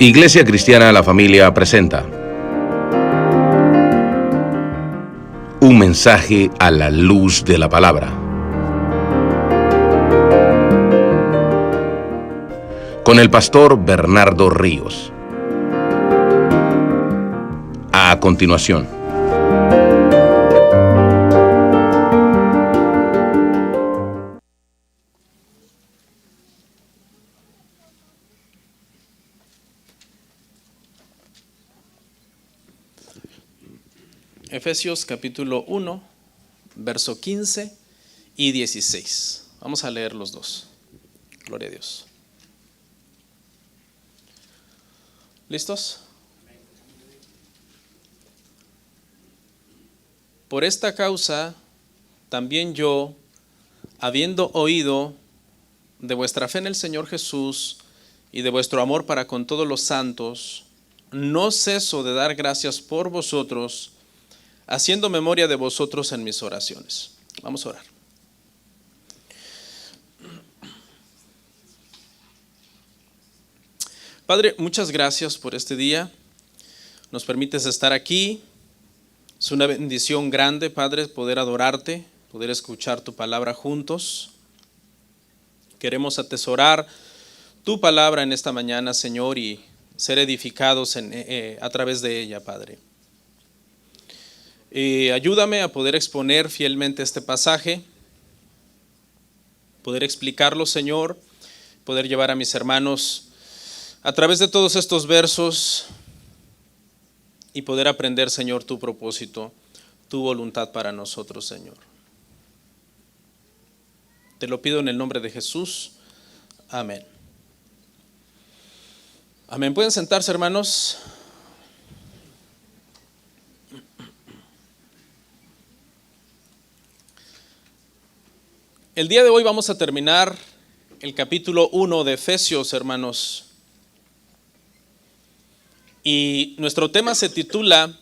Iglesia Cristiana La Familia presenta un mensaje a la luz de la palabra, con el pastor Bernardo Ríos. A continuación. Efesios capítulo 1, verso 15 y 16. Vamos a leer los dos. Gloria a Dios. ¿Listos? Por esta causa, también yo, habiendo oído de vuestra fe en el Señor Jesús y de vuestro amor para con todos los santos, no ceso de dar gracias por vosotros, haciendo memoria de vosotros en mis oraciones. Vamos a orar. Padre, muchas gracias por este día. Nos permites estar aquí. Es una bendición grande, Padre, poder adorarte, poder escuchar tu palabra juntos. Queremos atesorar tu palabra en esta mañana, Señor, y ser edificados a través de ella, Padre. Ayúdame a poder exponer fielmente este pasaje, poder explicarlo, Señor, poder llevar a mis hermanos a través de todos estos versos y poder aprender, Señor, tu propósito, tu voluntad para nosotros, Señor. Te lo pido en el nombre de Jesús. Amén. Amén. ¿Pueden sentarse, hermanos? El día de hoy vamos a terminar el capítulo 1 de Efesios, hermanos. Y nuestro tema se titula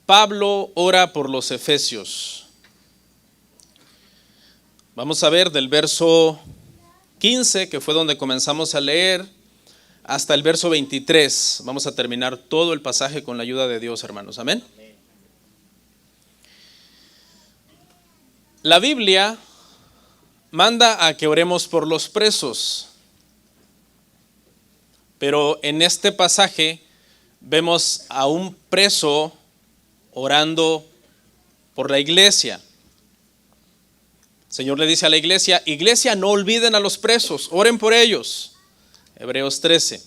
Pablo ora por los Efesios. Vamos a ver del verso 15, que fue donde comenzamos a leer, hasta el verso 23. Vamos a terminar todo el pasaje con la ayuda de Dios, hermanos. Amén. La Biblia manda a que oremos por los presos, pero en este pasaje vemos a un preso orando por la iglesia. El Señor le dice a la iglesia: iglesia, no olviden a los presos, oren por ellos. Hebreos 13.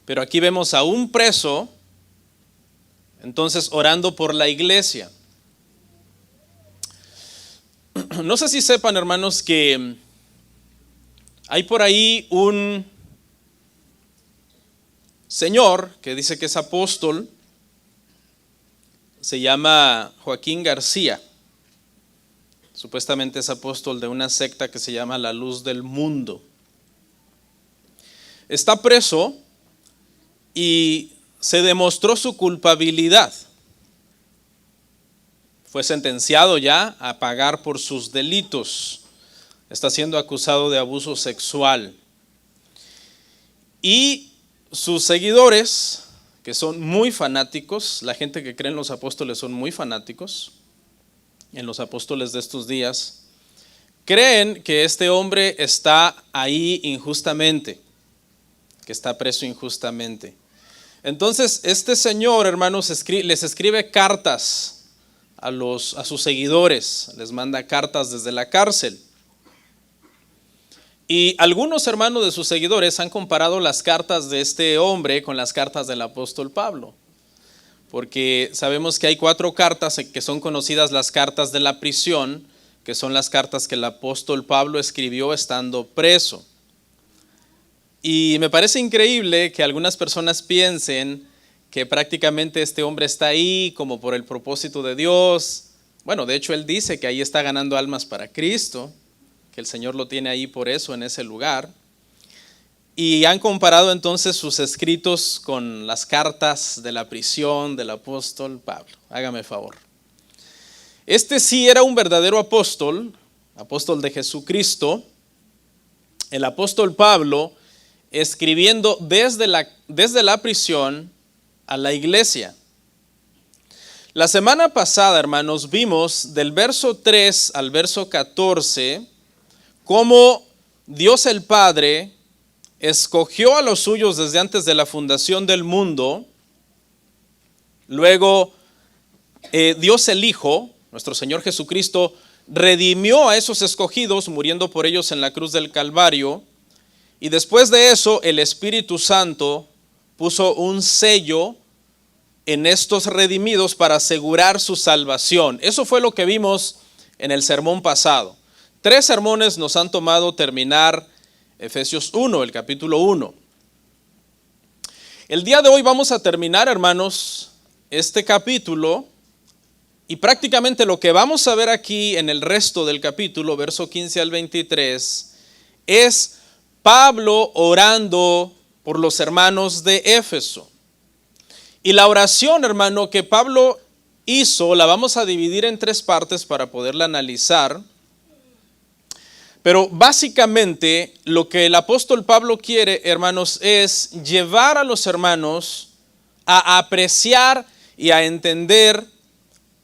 Pero aquí vemos a un preso, entonces orando por la iglesia. No sé si sepan, hermanos, que hay por ahí un señor que dice que es apóstol, se llama Joaquín García. Supuestamente es apóstol de una secta que se llama La Luz del Mundo. Está preso y se demostró su culpabilidad. Fue sentenciado ya a pagar por sus delitos. Está siendo acusado de abuso sexual. Y sus seguidores, que son muy fanáticos, la gente que cree en los apóstoles son muy fanáticos, en los apóstoles de estos días, creen que este hombre está ahí injustamente, que está preso injustamente. Entonces, este señor, hermanos, les escribe cartas a sus seguidores, les manda cartas desde la cárcel. Y algunos hermanos de sus seguidores han comparado las cartas de este hombre con las cartas del apóstol Pablo, porque sabemos que hay 4 cartas que son conocidas, las cartas de la prisión, que son las cartas que el apóstol Pablo escribió estando preso. Y me parece increíble que algunas personas piensen que prácticamente este hombre está ahí como por el propósito de Dios. Bueno, de hecho él dice que ahí está ganando almas para Cristo, que el Señor lo tiene ahí por eso, en ese lugar. Y han comparado entonces sus escritos con las cartas de la prisión del apóstol Pablo. Hágame favor. Este sí era un verdadero apóstol de Jesucristo. El apóstol Pablo escribiendo desde la prisión a la iglesia. La semana pasada, hermanos, vimos del verso 3 al verso 14 cómo Dios el Padre escogió a los suyos desde antes de la fundación del mundo. Luego Dios el Hijo, nuestro Señor Jesucristo, redimió a esos escogidos muriendo por ellos en la cruz del Calvario. Y después de eso el Espíritu Santo puso un sello en estos redimidos para asegurar su salvación. Eso fue lo que vimos en el sermón pasado. 3 sermones nos han tomado terminar Efesios 1, el capítulo 1. El día de hoy vamos a terminar, hermanos, este capítulo, y prácticamente lo que vamos a ver aquí en el resto del capítulo, verso 15 al 23, es Pablo orando por los hermanos de Éfeso. Y la oración, hermano, que Pablo hizo, la vamos a dividir en 3 partes para poderla analizar. Pero básicamente lo que el apóstol Pablo quiere, hermanos, es llevar a los hermanos a apreciar y a entender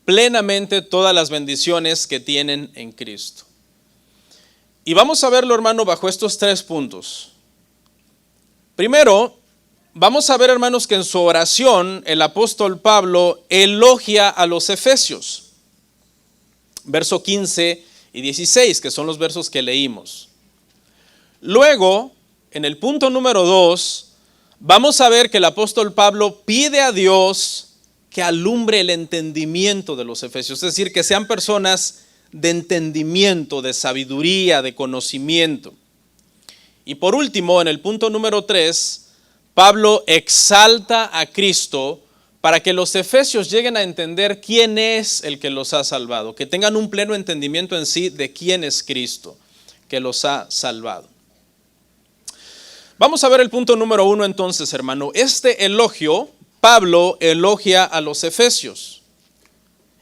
plenamente todas las bendiciones que tienen en Cristo. Y vamos a verlo, hermano, bajo estos 3 puntos. Primero, vamos a ver, hermanos, que en su oración el apóstol Pablo elogia a los efesios. Verso 15 y 16, que son los versos que leímos. Luego, en el punto número 2, vamos a ver que el apóstol Pablo pide a Dios que alumbre el entendimiento de los efesios, es decir, que sean personas de entendimiento, de sabiduría, de conocimiento. Y por último, en el punto número 3, Pablo exalta a Cristo para que los efesios lleguen a entender quién es el que los ha salvado, que tengan un pleno entendimiento en sí de quién es Cristo, que los ha salvado. Vamos a ver el punto número 1 entonces, hermano. Este elogio, Pablo elogia a los efesios.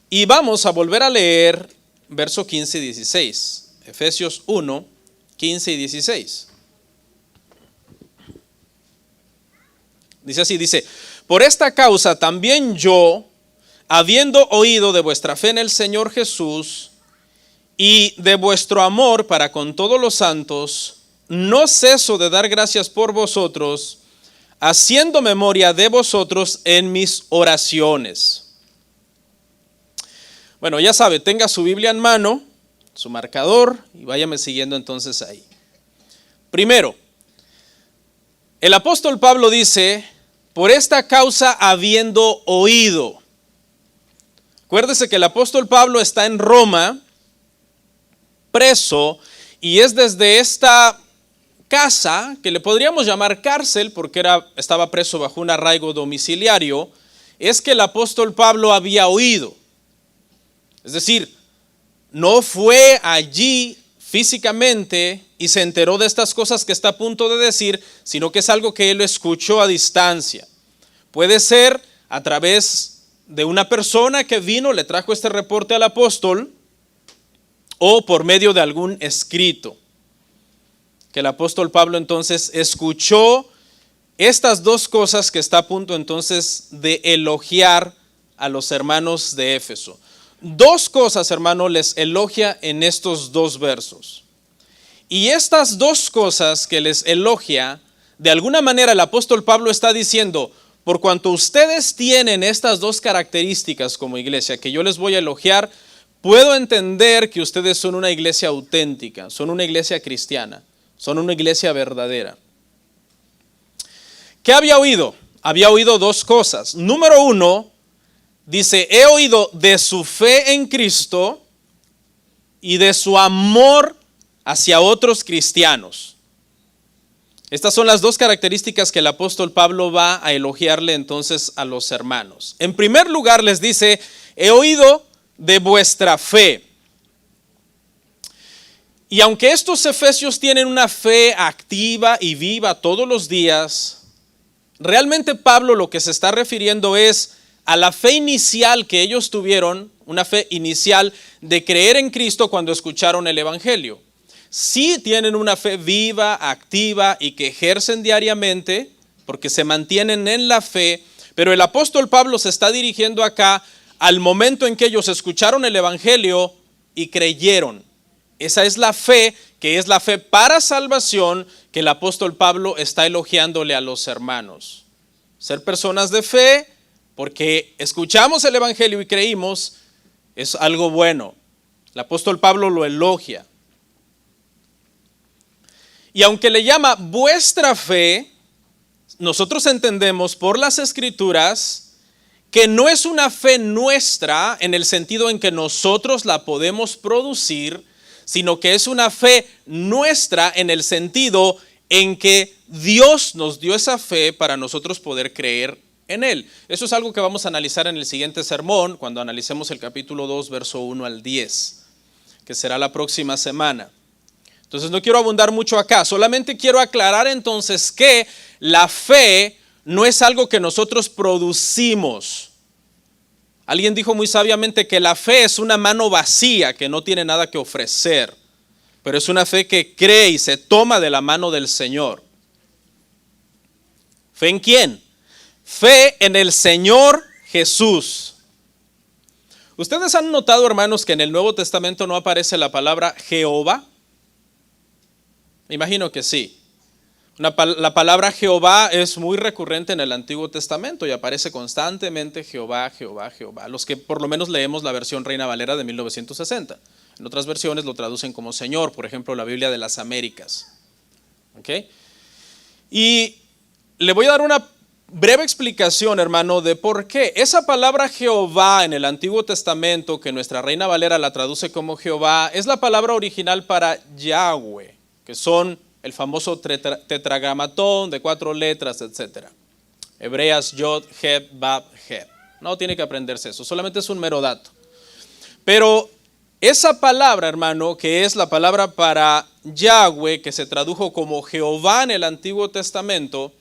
Y vamos a volver a leer verso 15 y 16. Efesios 1, 15 y 16. Dice así, dice: por esta causa también yo, habiendo oído de vuestra fe en el Señor Jesús y de vuestro amor para con todos los santos, no ceso de dar gracias por vosotros, haciendo memoria de vosotros en mis oraciones. Bueno, ya sabe, tenga su Biblia en mano, su marcador, y váyame siguiendo entonces ahí. Primero, el apóstol Pablo dice: por esta causa habiendo oído. Acuérdese que el apóstol Pablo está en Roma, preso, y es desde esta casa, que le podríamos llamar cárcel, porque estaba preso bajo un arraigo domiciliario, es que el apóstol Pablo había oído. Es decir, no fue allí físicamente y se enteró de estas cosas que está a punto de decir, sino que es algo que él escuchó a distancia. Puede ser a través de una persona que vino, le trajo este reporte al apóstol, o por medio de algún escrito, que el apóstol Pablo entonces escuchó estas 2 cosas que está a punto entonces de elogiar a los hermanos de Éfeso. 2 cosas, hermano, les elogia en estos 2 versos. Y estas 2 cosas que les elogia, de alguna manera el apóstol Pablo está diciendo: por cuanto ustedes tienen estas 2 características como iglesia que yo les voy a elogiar, puedo entender que ustedes son una iglesia auténtica, son una iglesia cristiana, son una iglesia verdadera. ¿Qué había oído? Había oído 2 cosas. Número 1, dice: he oído de su fe en Cristo y de su amor hacia otros cristianos. Estas son las 2 características que el apóstol Pablo va a elogiarle entonces a los hermanos. En primer lugar les dice: he oído de vuestra fe. Y aunque estos efesios tienen una fe activa y viva todos los días, realmente Pablo lo que se está refiriendo es a la fe inicial que ellos tuvieron, una fe inicial de creer en Cristo cuando escucharon el evangelio. sí tienen una fe viva, activa y que ejercen diariamente, porque se mantienen en la fe, pero el apóstol Pablo se está dirigiendo acá al momento en que ellos escucharon el evangelio y creyeron. Esa es la fe, que es la fe para salvación, que el apóstol Pablo está elogiándole a los hermanos. Ser personas de fe, porque escuchamos el evangelio y creímos, es algo bueno. El apóstol Pablo lo elogia. Y aunque le llama vuestra fe, nosotros entendemos por las Escrituras que no es una fe nuestra en el sentido en que nosotros la podemos producir, sino que es una fe nuestra en el sentido en que Dios nos dio esa fe para nosotros poder creer en Él. Eso es algo que vamos a analizar en el siguiente sermón, cuando analicemos el capítulo 2, verso 1 al 10, que será la próxima semana. Entonces no quiero abundar mucho acá, solamente quiero aclarar entonces que la fe no es algo que nosotros producimos. Alguien dijo muy sabiamente que la fe es una mano vacía que no tiene nada que ofrecer, pero es una fe que cree y se toma de la mano del Señor. ¿Fe en quién? Fe en el Señor Jesús. ¿Ustedes han notado, hermanos, que en el Nuevo Testamento no aparece la palabra Jehová? Me imagino que sí. La palabra Jehová es muy recurrente en el Antiguo Testamento y aparece constantemente Jehová, Jehová, Jehová. Los que por lo menos leemos la versión Reina Valera de 1960. En otras versiones lo traducen como Señor, por ejemplo, la Biblia de las Américas. ¿Okay? Y le voy a dar una breve explicación, hermano, de por qué. Esa palabra Jehová en el Antiguo Testamento, que nuestra Reina Valera la traduce como Jehová, es la palabra original para Yahweh, que son el famoso tetragramatón de 4 letras, etc. Hebreas, Yod, Heb, Bab, Heb. No tiene que aprenderse eso, solamente es un mero dato. Pero esa palabra, hermano, que es la palabra para Yahweh, que se tradujo como Jehová en el Antiguo Testamento,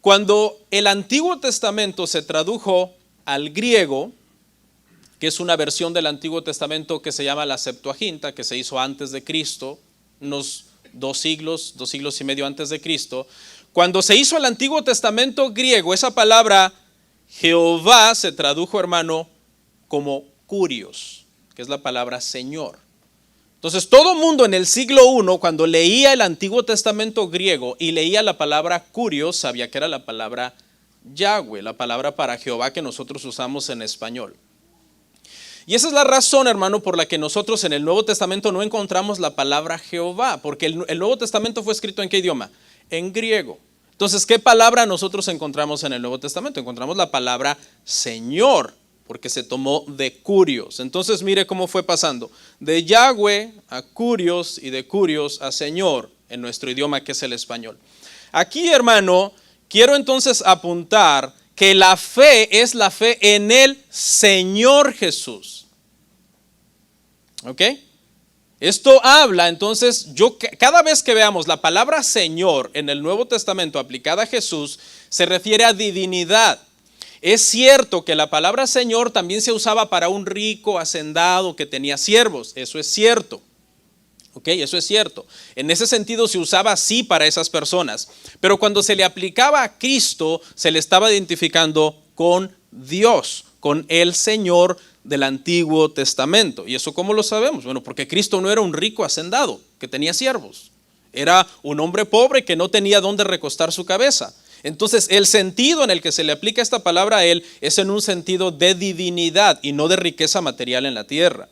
cuando el Antiguo Testamento se tradujo al griego, que es una versión del Antiguo Testamento que se llama la Septuaginta, que se hizo antes de Cristo, unos 2 siglos y medio antes de Cristo. Cuando se hizo el Antiguo Testamento griego, esa palabra Jehová se tradujo, hermano, como Kurios, que es la palabra Señor. Entonces todo mundo en el siglo I, cuando leía el Antiguo Testamento griego y leía la palabra Kurios, sabía que era la palabra Yahweh, la palabra para Jehová que nosotros usamos en español. Y esa es la razón, hermano, por la que nosotros en el Nuevo Testamento no encontramos la palabra Jehová, porque el Nuevo Testamento fue escrito ¿en qué idioma? En griego. Entonces, ¿qué palabra nosotros encontramos en el Nuevo Testamento? Encontramos la palabra Señor, porque se tomó de Kurios. Entonces, mire cómo fue pasando. De Yahweh a Kurios y de Kurios a Señor, en nuestro idioma que es el español. Aquí, hermano, quiero entonces apuntar que la fe es la fe en el Señor Jesús. ¿Ok? Esto habla, entonces, cada vez que veamos la palabra Señor en el Nuevo Testamento aplicada a Jesús, se refiere a divinidad. Es cierto que la palabra Señor también se usaba para un rico hacendado que tenía siervos. Eso es cierto. Ok, eso es cierto. En ese sentido se usaba así para esas personas. Pero cuando se le aplicaba a Cristo, se le estaba identificando con Dios, con el Señor del Antiguo Testamento. ¿Y eso cómo lo sabemos? Bueno, porque Cristo no era un rico hacendado que tenía siervos. Era un hombre pobre que no tenía dónde recostar su cabeza. Entonces, el sentido en el que se le aplica esta palabra a él es en un sentido de divinidad y no de riqueza material en la tierra.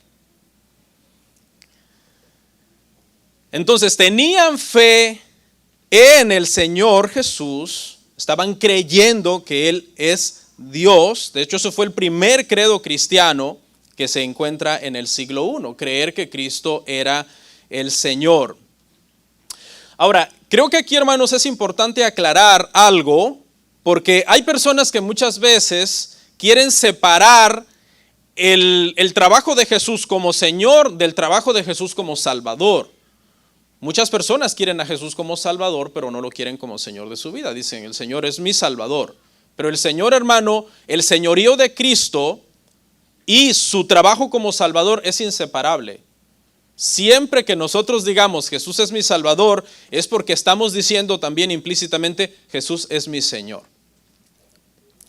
Entonces, tenían fe en el Señor Jesús, estaban creyendo que Él es Dios. De hecho, eso fue el primer credo cristiano que se encuentra en el siglo I, creer que Cristo era el Señor. Ahora, creo que aquí, hermanos, es importante aclarar algo, porque hay personas que muchas veces quieren separar el trabajo de Jesús como Señor del trabajo de Jesús como Salvador. Muchas personas quieren a Jesús como Salvador, pero no lo quieren como Señor de su vida. Dicen, el Señor es mi Salvador. Pero el Señor, hermano, el señorío de Cristo y su trabajo como Salvador es inseparable. Siempre que nosotros digamos Jesús es mi Salvador, es porque estamos diciendo también implícitamente Jesús es mi Señor.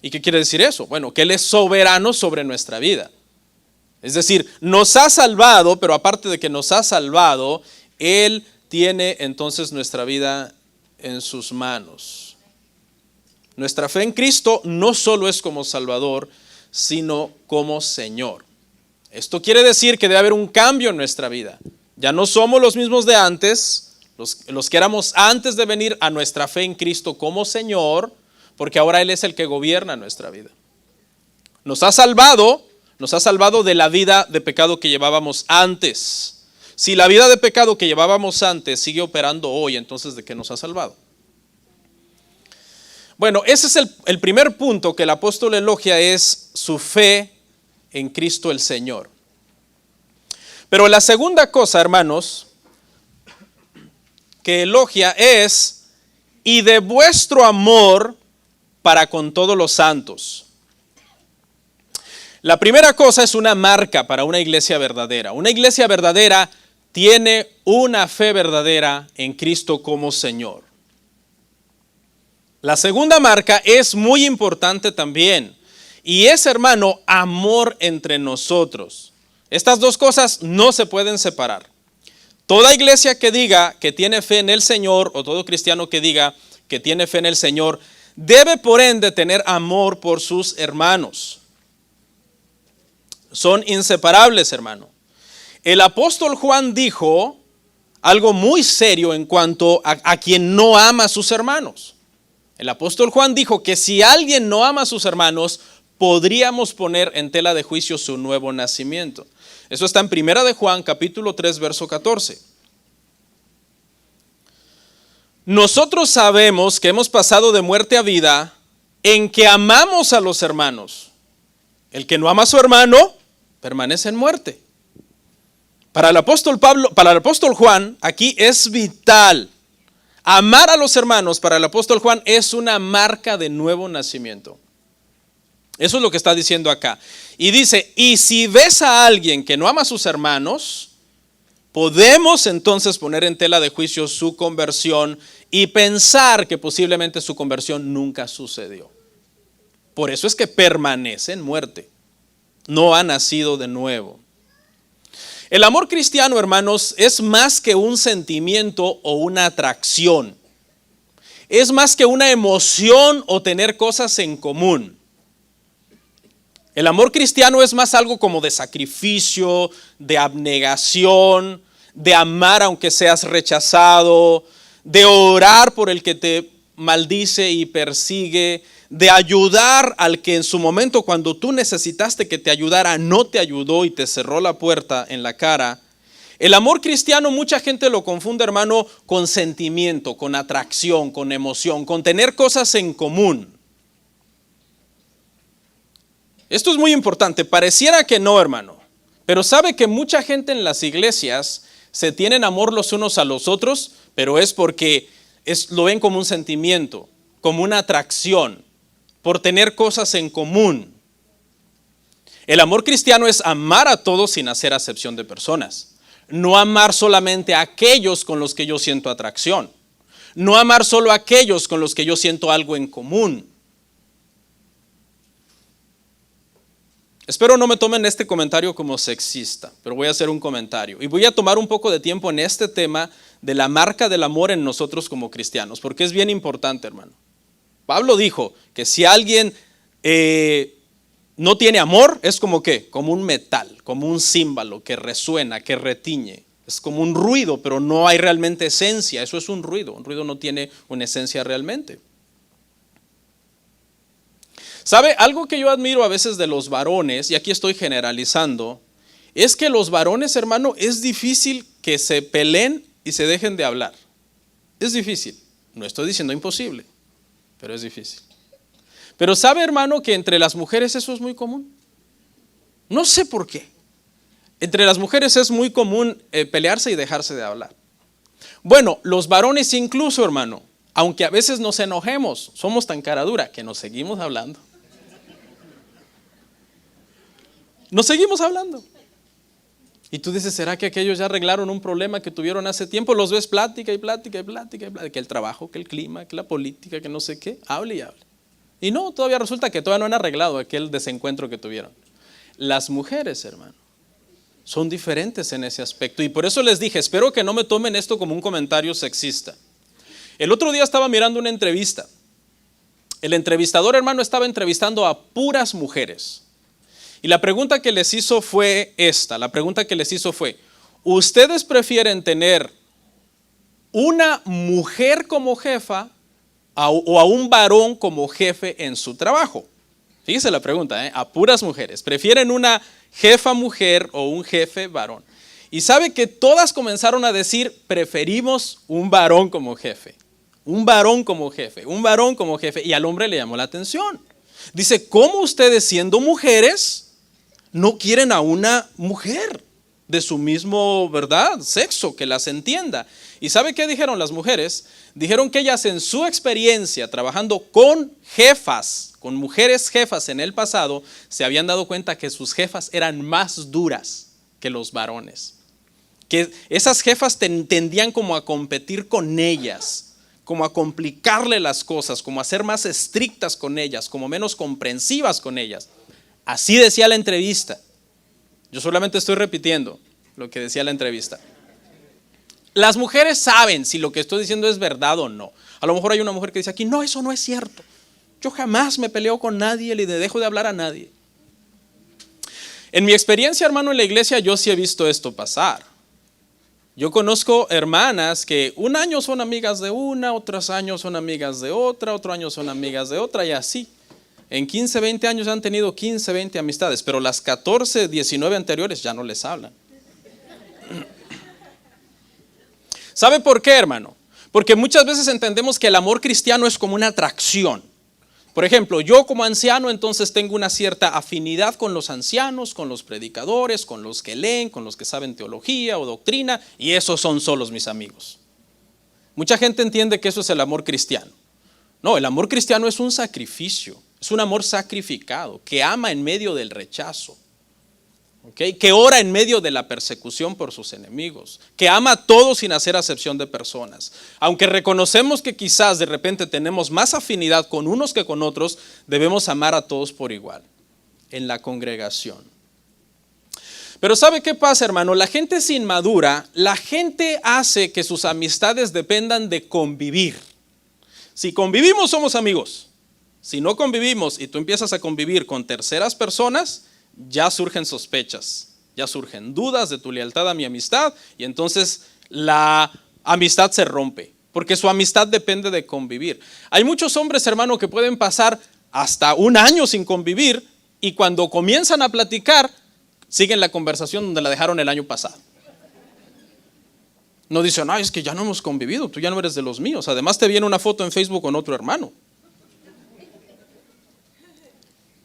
¿Y qué quiere decir eso? Bueno, que Él es soberano sobre nuestra vida. Es decir, nos ha salvado, pero aparte de que nos ha salvado, Él tiene entonces nuestra vida en sus manos. Nuestra fe en Cristo no solo es como Salvador, sino como Señor. Esto quiere decir que debe haber un cambio en nuestra vida. Ya no somos los mismos de antes, los que éramos antes de venir a nuestra fe en Cristo como Señor, porque ahora Él es el que gobierna nuestra vida. Nos ha salvado de la vida de pecado que llevábamos antes. Si la vida de pecado que llevábamos antes sigue operando hoy, entonces ¿de qué nos ha salvado? Bueno, ese es el primer punto que el apóstol elogia, es su fe en Cristo el Señor. Pero la segunda cosa, hermanos, que elogia es: y de vuestro amor para con todos los santos. La primera cosa es una marca para una iglesia verdadera. Una iglesia verdadera tiene una fe verdadera en Cristo como Señor. La segunda marca es muy importante también, y es, hermano, amor entre nosotros. Estas dos cosas no se pueden separar. Toda iglesia que diga que tiene fe en el Señor, o todo cristiano que diga que tiene fe en el Señor, debe por ende tener amor por sus hermanos. Son inseparables, hermano. El apóstol Juan dijo algo muy serio en cuanto a quien no ama a sus hermanos. El apóstol Juan dijo que si alguien no ama a sus hermanos, podríamos poner en tela de juicio su nuevo nacimiento. Eso está en 1 de Juan, capítulo 3, verso 14. Nosotros sabemos que hemos pasado de muerte a vida en que amamos a los hermanos. El que no ama a su hermano permanece en muerte. Para el apóstol Juan, aquí es vital. Amar a los hermanos para el apóstol Juan es una marca de nuevo nacimiento. Eso es lo que está diciendo acá. Y dice, y si ves a alguien que no ama a sus hermanos, podemos entonces poner en tela de juicio su conversión y pensar que posiblemente su conversión nunca sucedió. Por eso es que permanece en muerte. No ha nacido de nuevo. El amor cristiano, hermanos, es más que un sentimiento o una atracción. Es más que una emoción o tener cosas en común. El amor cristiano es más algo como de sacrificio, de abnegación, de amar aunque seas rechazado, de orar por el que te maldice y persigue, de ayudar al que en su momento cuando tú necesitaste que te ayudara no te ayudó y te cerró la puerta en la cara. El amor cristiano mucha gente lo confunde, hermano, con sentimiento, con atracción, con emoción, con tener cosas en común. Esto es muy importante, pareciera que no, hermano, pero sabe que mucha gente en las iglesias se tienen amor los unos a los otros, pero es porque lo ven como un sentimiento, como una atracción, por tener cosas en común. El amor cristiano es amar a todos sin hacer acepción de personas. No amar solamente a aquellos con los que yo siento atracción. No amar solo a aquellos con los que yo siento algo en común. Espero no me tomen este comentario como sexista, pero voy a hacer un comentario. Y voy a tomar un poco de tiempo en este tema de la marca del amor en nosotros como cristianos, porque es bien importante, hermano. Pablo dijo que si alguien no tiene amor, es como ¿qué? Como un metal, como un címbalo que resuena, que retiñe. Es como un ruido, pero no hay realmente esencia. Eso es un ruido no tiene una esencia realmente. ¿Sabe? Algo que yo admiro a veces de los varones, y aquí estoy generalizando, es que los varones, hermano, es difícil que se peleen y se dejen de hablar. Es difícil. No estoy diciendo imposible, pero es difícil. Pero ¿sabe, hermano, que entre las mujeres eso es muy común? No sé por qué. Entre las mujeres es muy común pelearse y dejarse de hablar. Bueno, los varones incluso, hermano, aunque a veces nos enojemos, somos tan cara dura que nos seguimos hablando. Nos seguimos hablando. Y tú dices, ¿será que aquellos ya arreglaron un problema que tuvieron hace tiempo? Los ves plática y plática y plática y plática, que el trabajo, que el clima, que la política, que no sé qué, hable y hable. Y no, todavía resulta que todavía no han arreglado aquel desencuentro que tuvieron. Las mujeres, hermano, son diferentes en ese aspecto. Y por eso les dije, espero que no me tomen esto como un comentario sexista. El otro día estaba mirando una entrevista. El entrevistador, hermano, estaba entrevistando a puras mujeres. Y la pregunta que les hizo fue esta. La pregunta que les hizo fue, ¿ustedes prefieren tener una mujer como jefa o a un varón como jefe en su trabajo? Fíjese la pregunta, a puras mujeres. ¿Prefieren una jefa mujer o un jefe varón? Y sabe que todas comenzaron a decir, preferimos un varón como jefe. Un varón como jefe, un varón como jefe. Y al hombre le llamó la atención. Dice, ¿cómo ustedes siendo mujeres no quieren a una mujer de su mismo, ¿verdad?, sexo, que las entienda? ¿Y sabe qué dijeron las mujeres? Dijeron que ellas en su experiencia trabajando con jefas, con mujeres jefas en el pasado, se habían dado cuenta que sus jefas eran más duras que los varones. Que esas jefas tendían como a competir con ellas, como a complicarle las cosas, como a ser más estrictas con ellas, como menos comprensivas con ellas. Así decía la entrevista. Yo solamente estoy repitiendo lo que decía la entrevista. Las mujeres saben si lo que estoy diciendo es verdad o no. A lo mejor hay una mujer que dice aquí, no, eso no es cierto. Yo jamás me peleo con nadie, ni dejo de hablar a nadie. En mi experiencia, hermano, en la iglesia, yo sí he visto esto pasar. Yo conozco hermanas que un año son amigas de una, otros años son amigas de otra, otro año son amigas de otra y así. En 15, 20 años han tenido 15, 20 amistades, pero las 14, 19 anteriores ya no les hablan. ¿Sabe por qué, hermano? Porque muchas veces entendemos que el amor cristiano es como una atracción. Por ejemplo, yo como anciano entonces tengo una cierta afinidad con los ancianos, con los predicadores, con los que leen, con los que saben teología o doctrina, y esos son solos mis amigos. Mucha gente entiende que eso es el amor cristiano. No, el amor cristiano es un sacrificio, es un amor sacrificado, que ama en medio del rechazo, ¿okay?, que ora en medio de la persecución por sus enemigos, que ama a todos sin hacer acepción de personas. Aunque reconocemos que quizás de repente tenemos más afinidad con unos que con otros, debemos amar a todos por igual, en la congregación. Pero ¿sabe qué pasa, hermano? La gente es inmadura, la gente hace que sus amistades dependan de convivir. Si convivimos, somos amigos. Si no convivimos y tú empiezas a convivir con terceras personas, ya surgen sospechas, ya surgen dudas de tu lealtad a mi amistad y entonces la amistad se rompe, porque su amistad depende de convivir. Hay muchos hombres, hermano, que pueden pasar hasta un año sin convivir y cuando comienzan a platicar, siguen la conversación donde la dejaron el año pasado. No dicen, es que ya no hemos convivido, tú ya no eres de los míos. Además te viene una foto en Facebook con otro hermano.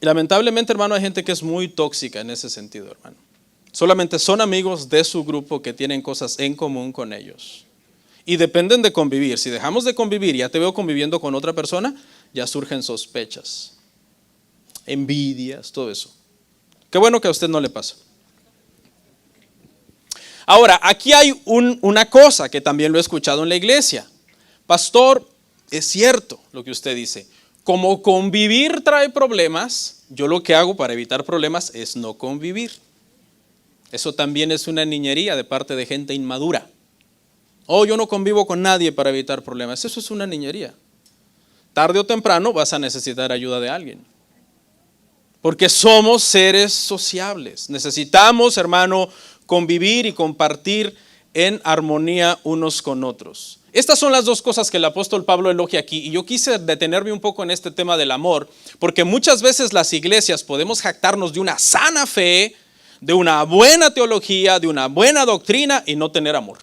Y lamentablemente, hermano, hay gente que es muy tóxica en ese sentido, hermano. Solamente son amigos de su grupo que tienen cosas en común con ellos. Y dependen de convivir. Si dejamos de convivir y ya te veo conviviendo con otra persona, ya surgen sospechas, envidias, todo eso. Qué bueno que a usted no le pasa. Ahora, aquí hay una cosa que también lo he escuchado en la iglesia. Pastor, es cierto lo que usted dice. Como convivir trae problemas, yo lo que hago para evitar problemas es no convivir. Eso también es una niñería de parte de gente inmadura. Yo no convivo con nadie para evitar problemas. Eso es una niñería. Tarde o temprano vas a necesitar ayuda de alguien. Porque somos seres sociables. Necesitamos, hermano, convivir y compartir en armonía unos con otros. Estas son las dos cosas que el apóstol Pablo elogia aquí. Y yo quise detenerme un poco en este tema del amor, porque muchas veces las iglesias podemos jactarnos de una sana fe, de una buena teología, de una buena doctrina y no tener amor.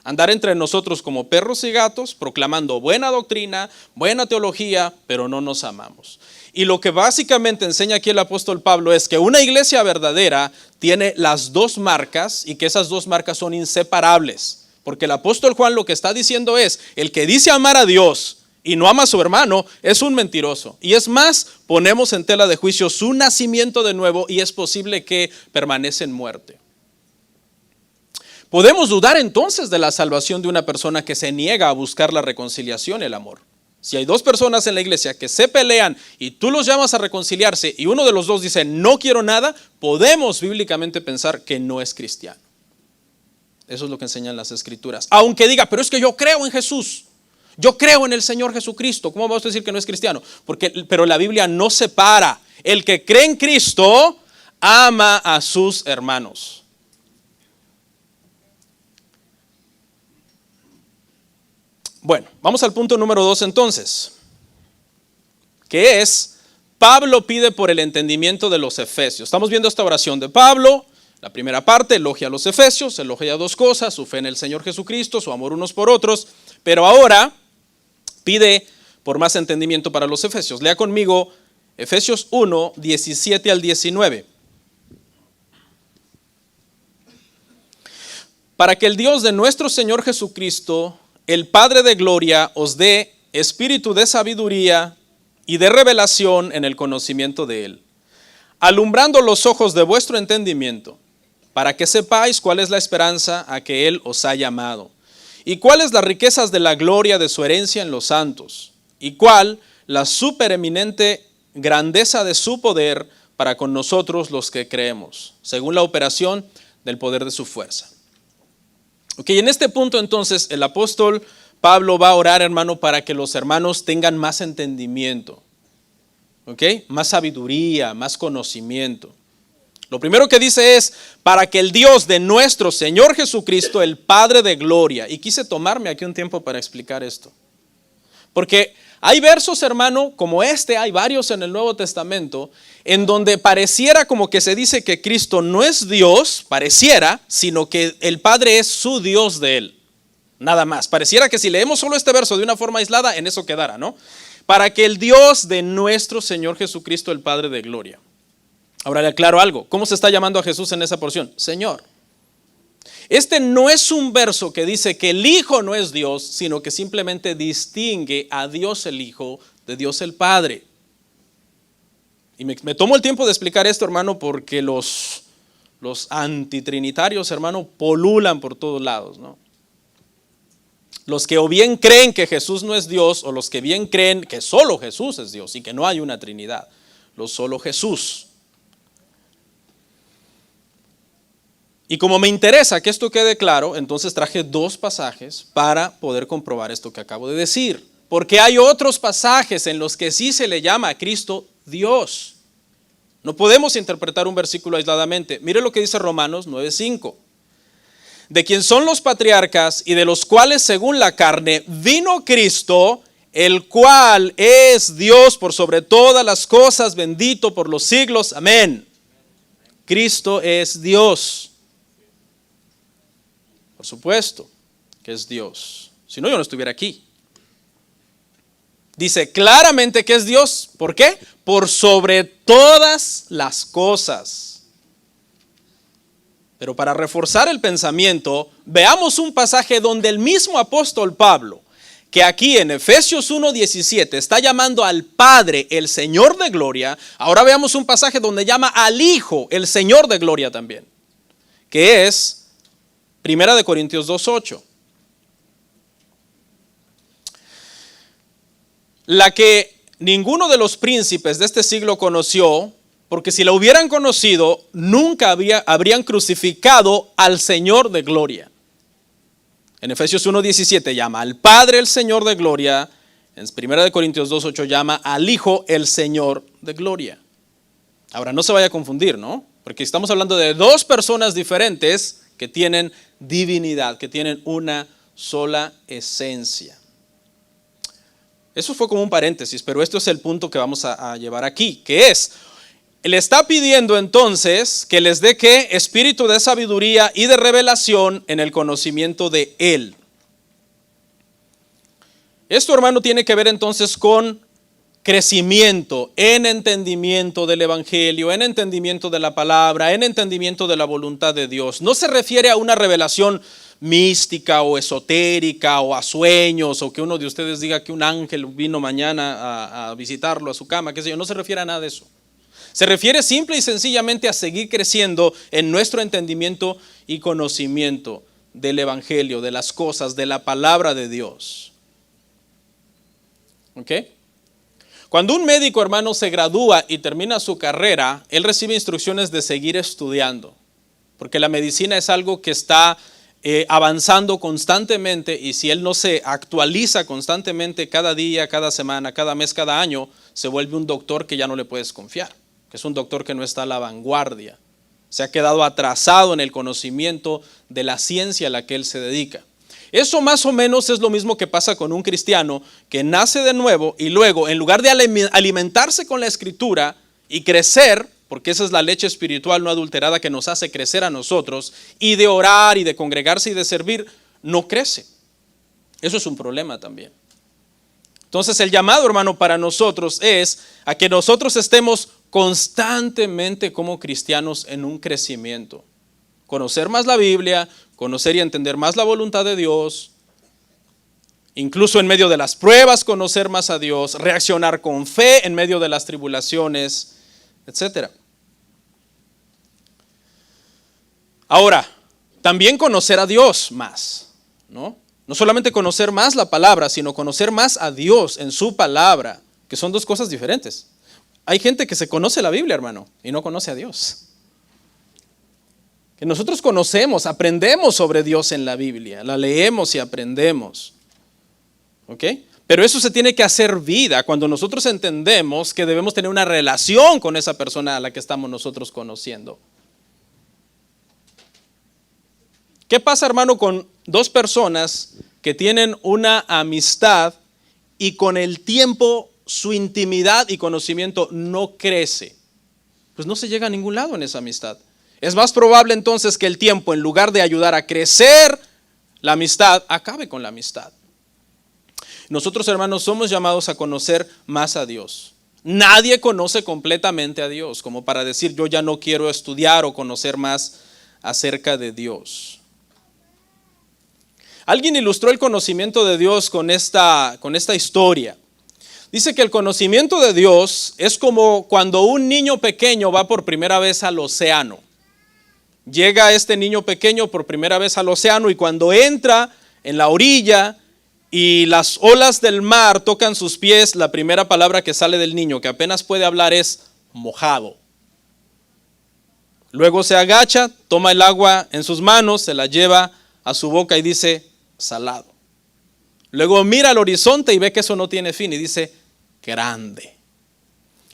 Andar entre nosotros como perros y gatos, proclamando buena doctrina, buena teología, pero no nos amamos. Y lo que básicamente enseña aquí el apóstol Pablo es que una iglesia verdadera tiene las dos marcas y que esas dos marcas son inseparables. Porque el apóstol Juan lo que está diciendo es, el que dice amar a Dios y no ama a su hermano es un mentiroso. Y es más, ponemos en tela de juicio su nacimiento de nuevo y es posible que permanece en muerte. Podemos dudar entonces de la salvación de una persona que se niega a buscar la reconciliación y el amor. Si hay dos personas en la iglesia que se pelean y tú los llamas a reconciliarse y uno de los dos dice no quiero nada, podemos bíblicamente pensar que no es cristiano. Eso es lo que enseñan las escrituras. Aunque diga, pero es que yo creo en Jesús, yo creo en el Señor Jesucristo, ¿cómo vas a decir que no es cristiano? Pero la Biblia no separa. El que cree en Cristo ama a sus hermanos. Bueno, vamos al punto número 2 entonces, que es, Pablo pide por el entendimiento de los efesios. Estamos viendo esta oración de Pablo. La primera parte elogia a los efesios, elogia dos cosas, su fe en el Señor Jesucristo, su amor unos por otros, pero ahora pide por más entendimiento para los efesios. Lea conmigo Efesios 1, 17 al 19. Para que el Dios de nuestro Señor Jesucristo, el Padre de gloria, os dé espíritu de sabiduría y de revelación en el conocimiento de Él, alumbrando los ojos de vuestro entendimiento, para que sepáis cuál es la esperanza a que Él os ha llamado, y cuáles las riquezas de la gloria de su herencia en los santos, y cuál la supereminente grandeza de su poder para con nosotros los que creemos, según la operación del poder de su fuerza. Ok, en este punto entonces el apóstol Pablo va a orar, hermano, para que los hermanos tengan más entendimiento, ok, más sabiduría, más conocimiento. Lo primero que dice es, para que el Dios de nuestro Señor Jesucristo, el Padre de gloria, y quise tomarme aquí un tiempo para explicar esto, porque hay versos, hermano, como este, hay varios en el Nuevo Testamento, en donde pareciera como que se dice que Cristo no es Dios, pareciera, sino que el Padre es su Dios de él, nada más. Pareciera que si leemos solo este verso de una forma aislada, en eso quedara, ¿no? Para que el Dios de nuestro Señor Jesucristo, el Padre de gloria. Ahora le aclaro algo, ¿cómo se está llamando a Jesús en esa porción? Señor. Este no es un verso que dice que el Hijo no es Dios, sino que simplemente distingue a Dios el Hijo de Dios el Padre. Y me tomo el tiempo de explicar esto, hermano, porque los antitrinitarios, hermano, polulan por todos lados, ¿no? Los que o bien creen que Jesús no es Dios, o los que bien creen que solo Jesús es Dios y que no hay una Trinidad, solo Jesús. Y como me interesa que esto quede claro, entonces traje dos pasajes para poder comprobar esto que acabo de decir. Porque hay otros pasajes en los que sí se le llama a Cristo Dios. No podemos interpretar un versículo aisladamente. Mire lo que dice Romanos 9:5. De quien son los patriarcas y de los cuales según la carne vino Cristo, el cual es Dios por sobre todas las cosas, bendito por los siglos. Amén. Cristo es Dios. Por supuesto que es Dios. Si no, yo no estuviera aquí. Dice claramente que es Dios. ¿Por qué? Por sobre todas las cosas. Pero para reforzar el pensamiento, veamos un pasaje donde el mismo apóstol Pablo, que aquí en Efesios 1:17 está llamando al Padre el Señor de gloria, ahora veamos un pasaje donde llama al Hijo el Señor de gloria también, que es 1 Corintios 2:8. La que ninguno de los príncipes de este siglo conoció, porque si la hubieran conocido, nunca habrían crucificado al Señor de gloria. En Efesios 1:17 llama al Padre el Señor de gloria. En 1 Corintios 2:8 llama al Hijo el Señor de gloria. Ahora no se vaya a confundir, ¿no? Porque estamos hablando de dos personas diferentes que tienen divinidad, que tienen una sola esencia. Eso fue como un paréntesis, pero esto es el punto que vamos a llevar aquí, que es, le está pidiendo entonces que les dé ¿qué? Espíritu de sabiduría y de revelación en el conocimiento de Él. Esto, hermano, tiene que ver entonces con crecimiento en entendimiento del Evangelio, en entendimiento de la palabra, en entendimiento de la voluntad de Dios. No se refiere a una revelación mística o esotérica o a sueños, o que uno de ustedes diga que un ángel vino mañana a visitarlo a su cama, qué sé yo. No se refiere a nada de eso. Se refiere simple y sencillamente a seguir creciendo en nuestro entendimiento y conocimiento del evangelio, de las cosas, de la palabra de Dios. ¿Ok? Cuando un médico, hermano, se gradúa y termina su carrera, él recibe instrucciones de seguir estudiando, porque la medicina es algo que está avanzando constantemente, y si él no se actualiza constantemente cada día, cada semana, cada mes, cada año, se vuelve un doctor que ya no le puedes confiar, que es un doctor que no está a la vanguardia, se ha quedado atrasado en el conocimiento de la ciencia a la que él se dedica. Eso más o menos es lo mismo que pasa con un cristiano que nace de nuevo y luego, en lugar de alimentarse con la escritura y crecer, porque esa es la leche espiritual no adulterada que nos hace crecer a nosotros, y de orar y de congregarse y de servir, no crece. Eso es un problema también. Entonces el llamado, hermano, para nosotros es a que nosotros estemos constantemente como cristianos en un crecimiento. Conocer más la Biblia, conocer y entender más la voluntad de Dios, incluso en medio de las pruebas conocer más a Dios, reaccionar con fe en medio de las tribulaciones, etc. Ahora, también conocer a Dios más, ¿no? No solamente conocer más la palabra, sino conocer más a Dios en su palabra, que son dos cosas diferentes. Hay gente que se conoce la Biblia, hermano, y no conoce a Dios. Que nosotros conocemos, aprendemos sobre Dios en la Biblia, la leemos y aprendemos. ¿Ok? Pero eso se tiene que hacer vida cuando nosotros entendemos que debemos tener una relación con esa persona a la que estamos nosotros conociendo. ¿Qué pasa, hermano, con dos personas que tienen una amistad y con el tiempo su intimidad y conocimiento no crece? Pues no se llega a ningún lado en esa amistad. Es más probable entonces que el tiempo, en lugar de ayudar a crecer la amistad, acabe con la amistad. Nosotros, hermanos, somos llamados a conocer más a Dios. Nadie conoce completamente a Dios, como para decir yo ya no quiero estudiar o conocer más acerca de Dios. Alguien ilustró el conocimiento de Dios con esta historia. Dice que el conocimiento de Dios es como cuando un niño pequeño va por primera vez al océano. Llega este niño pequeño por primera vez al océano y cuando entra en la orilla y las olas del mar tocan sus pies, la primera palabra que sale del niño, que apenas puede hablar, es mojado. Luego se agacha, toma el agua en sus manos, se la lleva a su boca y dice salado. Luego mira al horizonte y ve que eso no tiene fin y dice grande.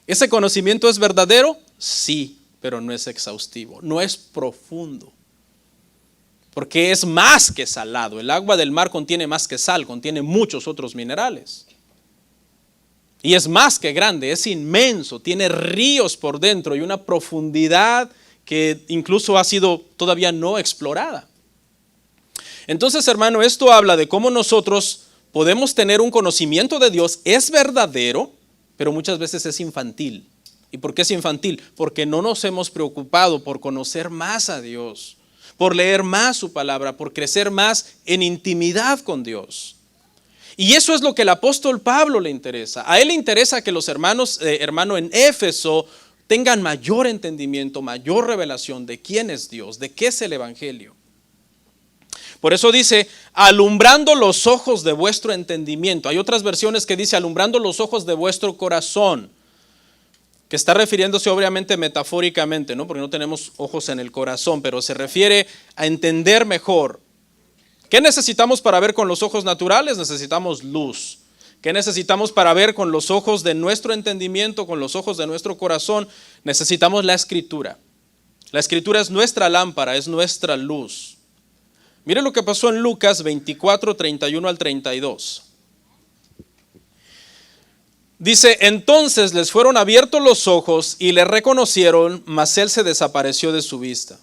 ¿Ese conocimiento es verdadero? Sí, pero no es exhaustivo, no es profundo. Porque es más que salado. El agua del mar contiene más que sal, contiene muchos otros minerales. Y es más que grande, es inmenso, tiene ríos por dentro y una profundidad que incluso ha sido todavía no explorada. Entonces, hermano, esto habla de cómo nosotros podemos tener un conocimiento de Dios, es verdadero, pero muchas veces es infantil. ¿Y por qué es infantil? Porque no nos hemos preocupado por conocer más a Dios, por leer más su palabra, por crecer más en intimidad con Dios. Y eso es lo que el apóstol Pablo le interesa. A él le interesa que los hermanos, en Éfeso tengan mayor entendimiento, mayor revelación de quién es Dios, de qué es el evangelio. Por eso dice, alumbrando los ojos de vuestro entendimiento. Hay otras versiones que dice, alumbrando los ojos de vuestro corazón, que está refiriéndose obviamente metafóricamente, ¿no? Porque no tenemos ojos en el corazón, pero se refiere a entender mejor. ¿Qué necesitamos para ver con los ojos naturales? Necesitamos luz. ¿Qué necesitamos para ver con los ojos de nuestro entendimiento, con los ojos de nuestro corazón? Necesitamos la Escritura. La Escritura es nuestra lámpara, es nuestra luz. Mire lo que pasó en Lucas 24, 31 al 32. Dice, entonces les fueron abiertos los ojos y le reconocieron, mas él se desapareció de su vista.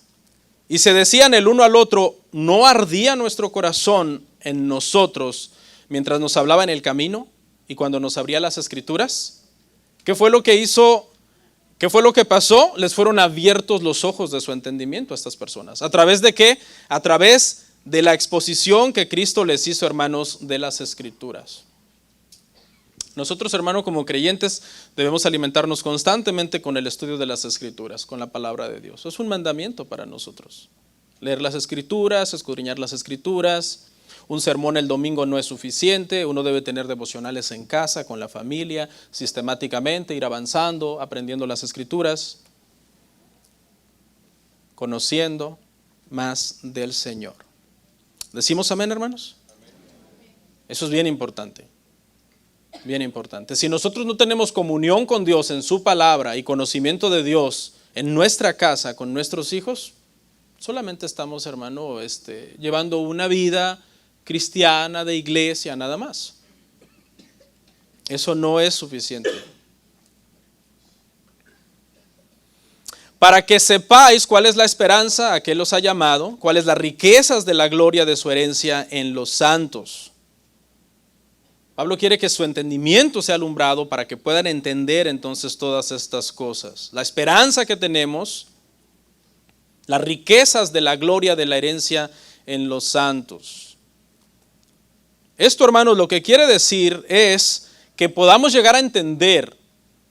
Y se decían el uno al otro, ¿no ardía nuestro corazón en nosotros mientras nos hablaba en el camino y cuando nos abría las Escrituras? ¿Qué fue lo que hizo? ¿Qué fue lo que pasó? Les fueron abiertos los ojos de su entendimiento a estas personas. ¿A través de qué? A través de la exposición que Cristo les hizo, hermanos, de las Escrituras. Nosotros, hermanos, como creyentes, debemos alimentarnos constantemente con el estudio de las Escrituras, con la palabra de Dios. Es un mandamiento para nosotros. Leer las Escrituras, escudriñar las Escrituras. Un sermón el domingo no es suficiente, uno debe tener devocionales en casa, con la familia, sistemáticamente, ir avanzando, aprendiendo las Escrituras, conociendo más del Señor. ¿Decimos amén, hermanos? Eso es bien importante, bien importante. Si nosotros no tenemos comunión con Dios en su palabra y conocimiento de Dios en nuestra casa, con nuestros hijos, solamente estamos, hermano, llevando una vida cristiana, de iglesia, nada más. Eso no es suficiente. Para que sepáis cuál es la esperanza a que los ha llamado, cuáles las riquezas de la gloria de su herencia en los santos. Pablo quiere que su entendimiento sea alumbrado para que puedan entender entonces todas estas cosas. La esperanza que tenemos, las riquezas de la gloria de la herencia en los santos. Esto, hermanos, lo que quiere decir es que podamos llegar a entender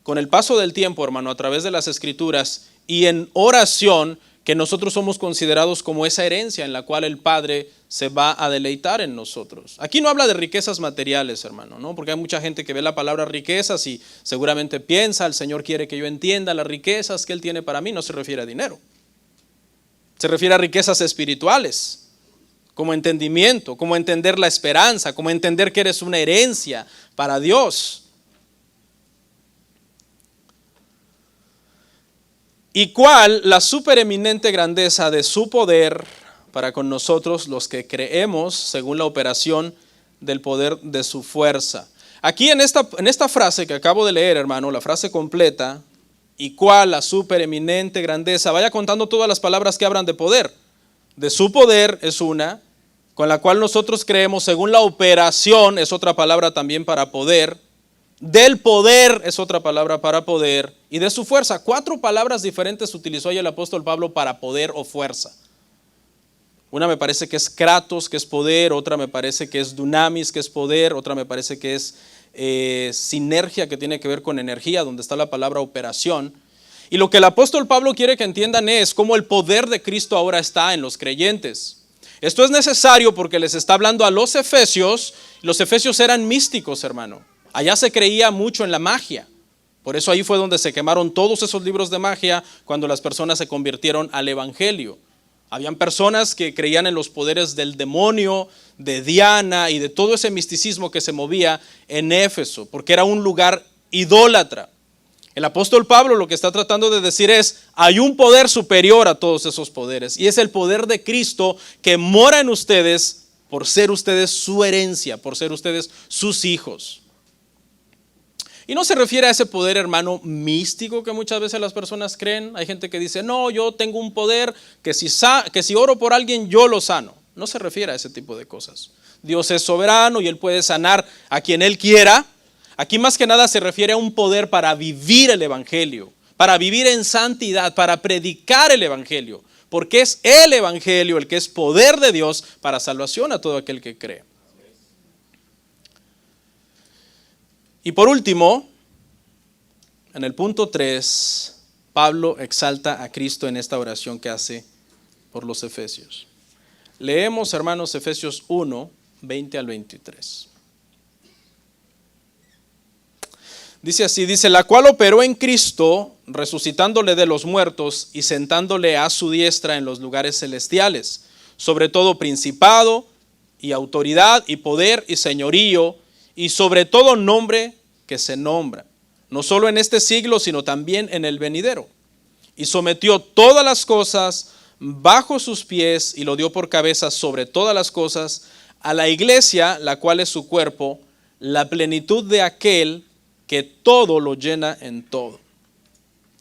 con el paso del tiempo, hermano, a través de las Escrituras y en oración, que nosotros somos considerados como esa herencia en la cual el Padre se va a deleitar en nosotros. Aquí no habla de riquezas materiales, hermano, ¿no? Porque hay mucha gente que ve la palabra riquezas y seguramente piensa, el Señor quiere que yo entienda las riquezas que Él tiene para mí. No se refiere a dinero. Se refiere a riquezas espirituales, como entendimiento, como entender la esperanza, como entender que eres una herencia para Dios. ¿Y cuál la supereminente grandeza de su poder para con nosotros los que creemos según la operación del poder de su fuerza? Aquí en esta frase que acabo de leer, hermano, la frase completa, ¿y cuál la supereminente grandeza? Vaya contando todas las palabras que hablan de poder. De su poder es una, con la cual nosotros creemos según la operación, es otra palabra también para poder. Del poder es otra palabra para poder. Y de su fuerza, 4 palabras diferentes utilizó ahí el apóstol Pablo para poder o fuerza. Una me parece que es kratos, que es poder. Otra me parece que es dunamis, que es poder. Otra me parece que es sinergia, que tiene que ver con energía, donde está la palabra operación. Y lo que el apóstol Pablo quiere que entiendan es cómo el poder de Cristo ahora está en los creyentes. Esto es necesario porque les está hablando a los efesios. Los efesios eran místicos, hermano. Allá se creía mucho en la magia. Por eso ahí fue donde se quemaron todos esos libros de magia cuando las personas se convirtieron al evangelio. Habían personas que creían en los poderes del demonio, de Diana y de todo ese misticismo que se movía en Éfeso, porque era un lugar idólatra. El apóstol Pablo lo que está tratando de decir es, hay un poder superior a todos esos poderes, y es el poder de Cristo que mora en ustedes por ser ustedes su herencia, por ser ustedes sus hijos. Y no se refiere a ese poder, hermano, místico que muchas veces las personas creen. Hay gente que dice, no, yo tengo un poder que si oro por alguien yo lo sano. No se refiere a ese tipo de cosas. Dios es soberano y Él puede sanar a quien Él quiera. Aquí más que nada se refiere a un poder para vivir el evangelio, para vivir en santidad, para predicar el evangelio. Porque es el evangelio el que es poder de Dios para salvación a todo aquel que cree. Y por último, en el punto 3, Pablo exalta a Cristo en esta oración que hace por los efesios. Leemos, hermanos, Efesios 1, 20 al 23. Dice así, la cual operó en Cristo, resucitándole de los muertos y sentándole a su diestra en los lugares celestiales, sobre todo principado y autoridad y poder y señorío, y sobre todo nombre que se nombra, no solo en este siglo, sino también en el venidero. Y sometió todas las cosas bajo sus pies y lo dio por cabeza sobre todas las cosas a la iglesia, la cual es su cuerpo, la plenitud de aquel que todo lo llena en todo.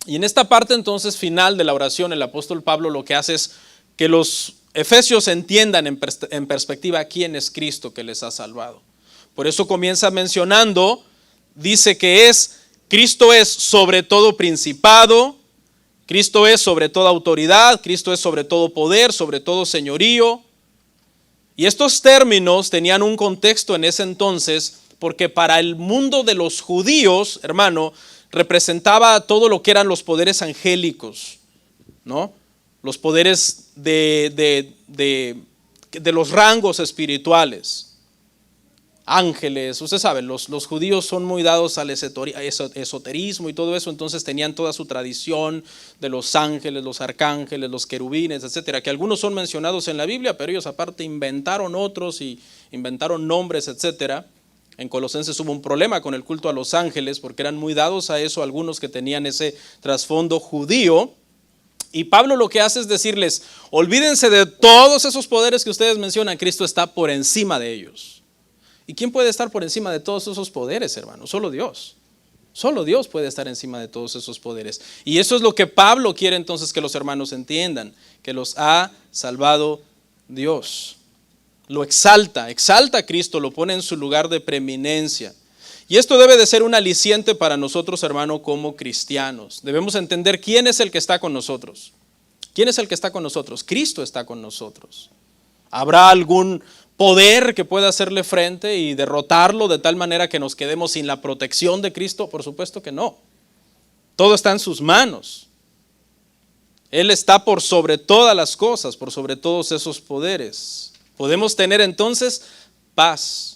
Y en esta parte entonces final de la oración, el apóstol Pablo lo que hace es que los efesios entiendan en perspectiva quién es Cristo que les ha salvado. Por eso comienza mencionando, dice que Cristo es sobre todo principado, Cristo es sobre toda autoridad, Cristo es sobre todo poder, sobre todo señorío. Y estos términos tenían un contexto en ese entonces, porque para el mundo de los judíos, hermano, representaba todo lo que eran los poderes angélicos, ¿no? los poderes de los rangos espirituales. Ángeles, usted sabe, los judíos son muy dados al esoterismo y todo eso, entonces tenían toda su tradición de los ángeles, los arcángeles, los querubines, etcétera, que algunos son mencionados en la Biblia, pero ellos aparte inventaron otros y inventaron nombres, etcétera. En Colosenses hubo un problema con el culto a los ángeles porque eran muy dados a eso algunos que tenían ese trasfondo judío. Y Pablo lo que hace es decirles, olvídense de todos esos poderes que ustedes mencionan, Cristo está por encima de ellos. ¿Y quién puede estar por encima de todos esos poderes, hermano? Solo Dios. Solo Dios puede estar encima de todos esos poderes. Y eso es lo que Pablo quiere entonces que los hermanos entiendan, que los ha salvado Dios. Lo exalta a Cristo, lo pone en su lugar de preeminencia. Y esto debe de ser un aliciente para nosotros, hermano, como cristianos. Debemos entender quién es el que está con nosotros. ¿Quién es el que está con nosotros? Cristo está con nosotros. ¿Habrá algún poder que pueda hacerle frente y derrotarlo de tal manera que nos quedemos sin la protección de Cristo? Por supuesto que no. Todo está en sus manos. Él está por sobre todas las cosas, por sobre todos esos poderes. Podemos tener entonces paz.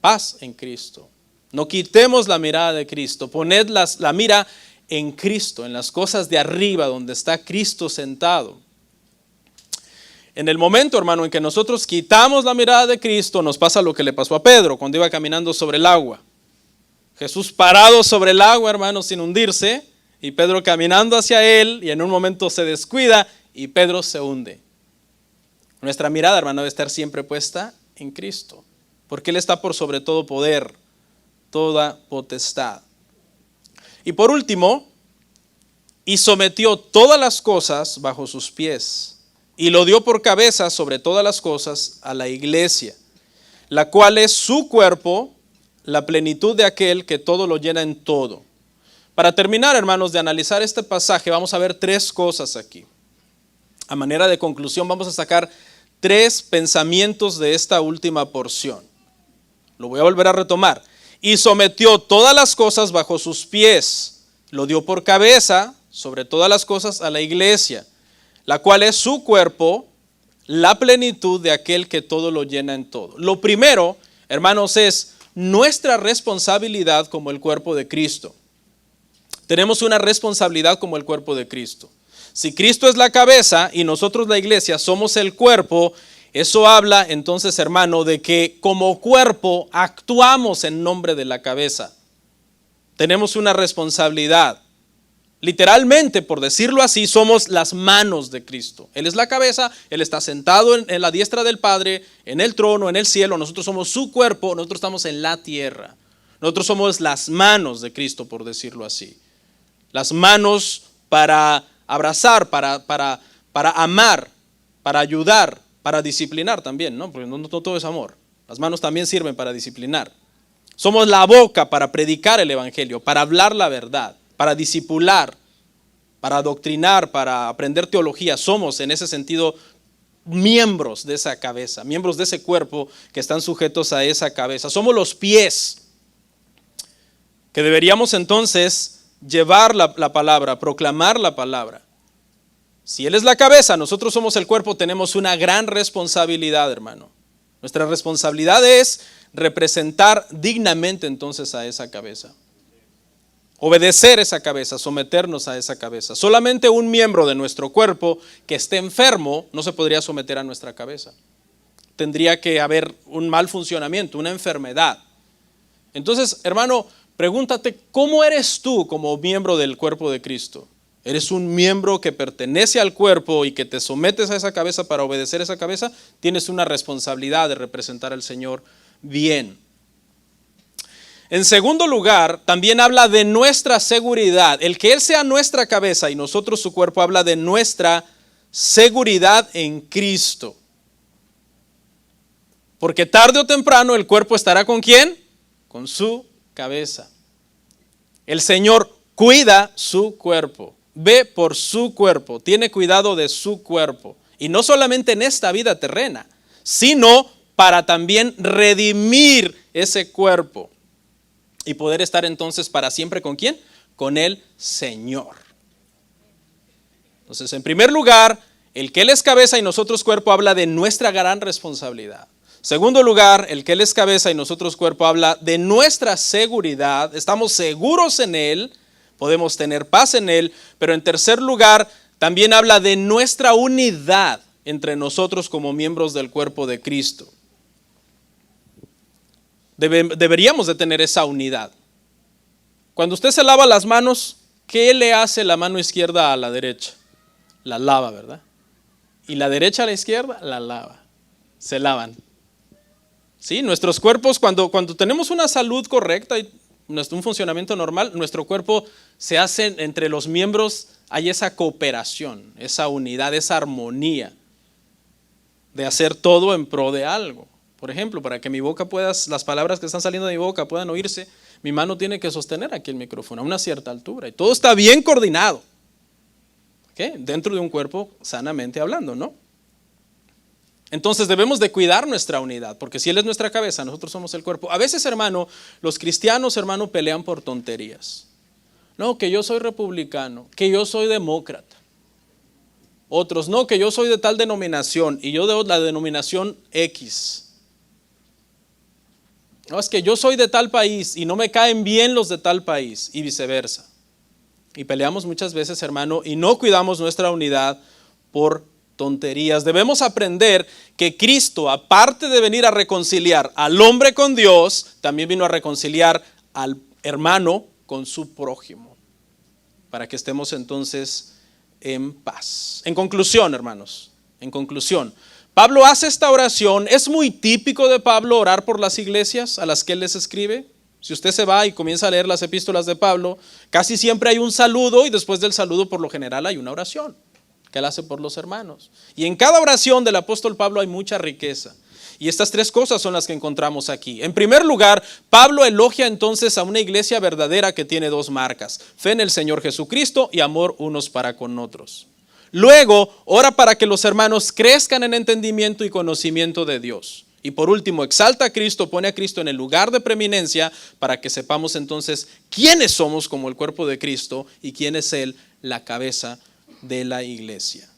Paz en Cristo. No quitemos la mirada de Cristo. Poned la mira en Cristo, en las cosas de arriba, donde está Cristo sentado. En el momento, hermano, en que nosotros quitamos la mirada de Cristo, nos pasa lo que le pasó a Pedro cuando iba caminando sobre el agua. Jesús parado sobre el agua, hermano, sin hundirse, y Pedro caminando hacia él, y en un momento se descuida y Pedro se hunde. Nuestra mirada, hermano, debe estar siempre puesta en Cristo, porque Él está por sobre todo poder, toda potestad. Y por último, y sometió todas las cosas bajo sus pies, y lo dio por cabeza sobre todas las cosas a la iglesia, la cual es su cuerpo, la plenitud de aquel que todo lo llena en todo. Para terminar, hermanos, de analizar este pasaje, vamos a ver tres cosas aquí. A manera de conclusión, vamos a sacar tres pensamientos de esta última porción. Lo voy a volver a retomar. Y sometió todas las cosas bajo sus pies, lo dio por cabeza sobre todas las cosas a la iglesia, la cual es su cuerpo, la plenitud de aquel que todo lo llena en todo. Lo primero, hermanos, es nuestra responsabilidad como el cuerpo de Cristo. Tenemos una responsabilidad como el cuerpo de Cristo. Si Cristo es la cabeza y nosotros la iglesia somos el cuerpo, eso habla entonces, hermano, de que como cuerpo actuamos en nombre de la cabeza. Tenemos una responsabilidad. Literalmente, por decirlo así, somos las manos de Cristo. Él es la cabeza, Él está sentado en la diestra del Padre, en el trono, en el cielo. Nosotros somos su cuerpo, nosotros estamos en la tierra. Nosotros somos las manos de Cristo, por decirlo así. Las manos para abrazar, para amar, para ayudar, para disciplinar también, ¿no? Porque no todo es amor. Las manos también sirven para disciplinar. Somos la boca para predicar el evangelio, para hablar la verdad, para discipular, para adoctrinar, para aprender teología. Somos en ese sentido miembros de esa cabeza, miembros de ese cuerpo que están sujetos a esa cabeza. Somos los pies que deberíamos entonces llevar la palabra, proclamar la palabra. Si Él es la cabeza, nosotros somos el cuerpo, tenemos una gran responsabilidad, hermano. Nuestra responsabilidad es representar dignamente entonces a esa cabeza. Obedecer esa cabeza, someternos a esa cabeza. Solamente un miembro de nuestro cuerpo que esté enfermo no se podría someter a nuestra cabeza. Tendría que haber un mal funcionamiento, una enfermedad. Entonces, hermano, pregúntate, ¿cómo eres tú como miembro del cuerpo de Cristo? ¿Eres un miembro que pertenece al cuerpo y que te sometes a esa cabeza para obedecer esa cabeza? Tienes una responsabilidad de representar al Señor bien. En segundo lugar, también habla de nuestra seguridad. El que Él sea nuestra cabeza y nosotros su cuerpo habla de nuestra seguridad en Cristo. Porque tarde o temprano el cuerpo estará ¿con quién? Con su cabeza. El Señor cuida su cuerpo, ve por su cuerpo, tiene cuidado de su cuerpo. Y no solamente en esta vida terrena, sino para también redimir ese cuerpo. Y poder estar entonces para siempre ¿con quién? Con el Señor. Entonces, en primer lugar, el que Él es cabeza y nosotros cuerpo habla de nuestra gran responsabilidad. Segundo lugar, el que Él es cabeza y nosotros cuerpo habla de nuestra seguridad. Estamos seguros en Él, podemos tener paz en Él. Pero en tercer lugar, también habla de nuestra unidad entre nosotros como miembros del cuerpo de Cristo. Deberíamos de tener esa unidad. Cuando usted se lava las manos, ¿qué le hace la mano izquierda a la derecha? La lava, ¿verdad? Y la derecha a la izquierda, la lava. Se lavan. ¿Sí? Nuestros cuerpos, cuando tenemos una salud correcta y un funcionamiento normal, nuestro cuerpo se hace entre los miembros, hay esa cooperación, esa unidad, esa armonía de hacer todo en pro de algo. Por ejemplo, para que mi boca las palabras que están saliendo de mi boca puedan oírse, mi mano tiene que sostener aquí el micrófono a una cierta altura y todo está bien coordinado. ¿Okay? Dentro de un cuerpo sanamente hablando, ¿no? Entonces debemos de cuidar nuestra unidad, porque si Él es nuestra cabeza, nosotros somos el cuerpo. A veces, hermano, los cristianos, hermano, pelean por tonterías. No, que yo soy republicano, que yo soy demócrata. Otros, no, que yo soy de tal denominación y yo de la denominación X. No, es que yo soy de tal país y no me caen bien los de tal país y viceversa. Y peleamos muchas veces, hermano, y no cuidamos nuestra unidad por tonterías. Debemos aprender que Cristo, aparte de venir a reconciliar al hombre con Dios, también vino a reconciliar al hermano con su prójimo, para que estemos entonces en paz. En conclusión, hermanos, Pablo hace esta oración. Es muy típico de Pablo orar por las iglesias a las que él les escribe. Si usted se va y comienza a leer las epístolas de Pablo, casi siempre hay un saludo y después del saludo por lo general hay una oración que él hace por los hermanos. Y en cada oración del apóstol Pablo hay mucha riqueza. Y estas tres cosas son las que encontramos aquí. En primer lugar, Pablo elogia entonces a una iglesia verdadera que tiene dos marcas: fe en el Señor Jesucristo y amor unos para con otros. Luego, ora para que los hermanos crezcan en entendimiento y conocimiento de Dios. Y por último, exalta a Cristo, pone a Cristo en el lugar de preeminencia para que sepamos entonces quiénes somos como el cuerpo de Cristo y quién es Él, la cabeza de la iglesia,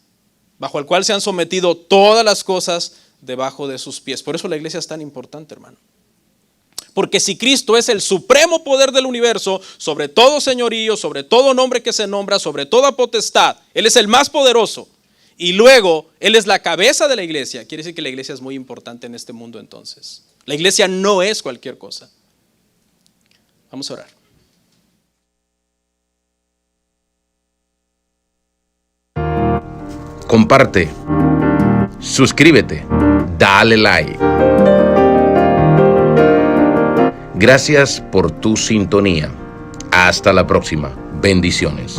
bajo el cual se han sometido todas las cosas debajo de sus pies. Por eso la iglesia es tan importante, hermano. Porque si Cristo es el supremo poder del universo, sobre todo señorío, sobre todo nombre que se nombra, sobre toda potestad, Él es el más poderoso. Y luego Él es la cabeza de la iglesia. Quiere decir que la iglesia es muy importante en este mundo entonces. La iglesia no es cualquier cosa. Vamos a orar. Comparte, suscríbete, dale like. Gracias por tu sintonía. Hasta la próxima. Bendiciones.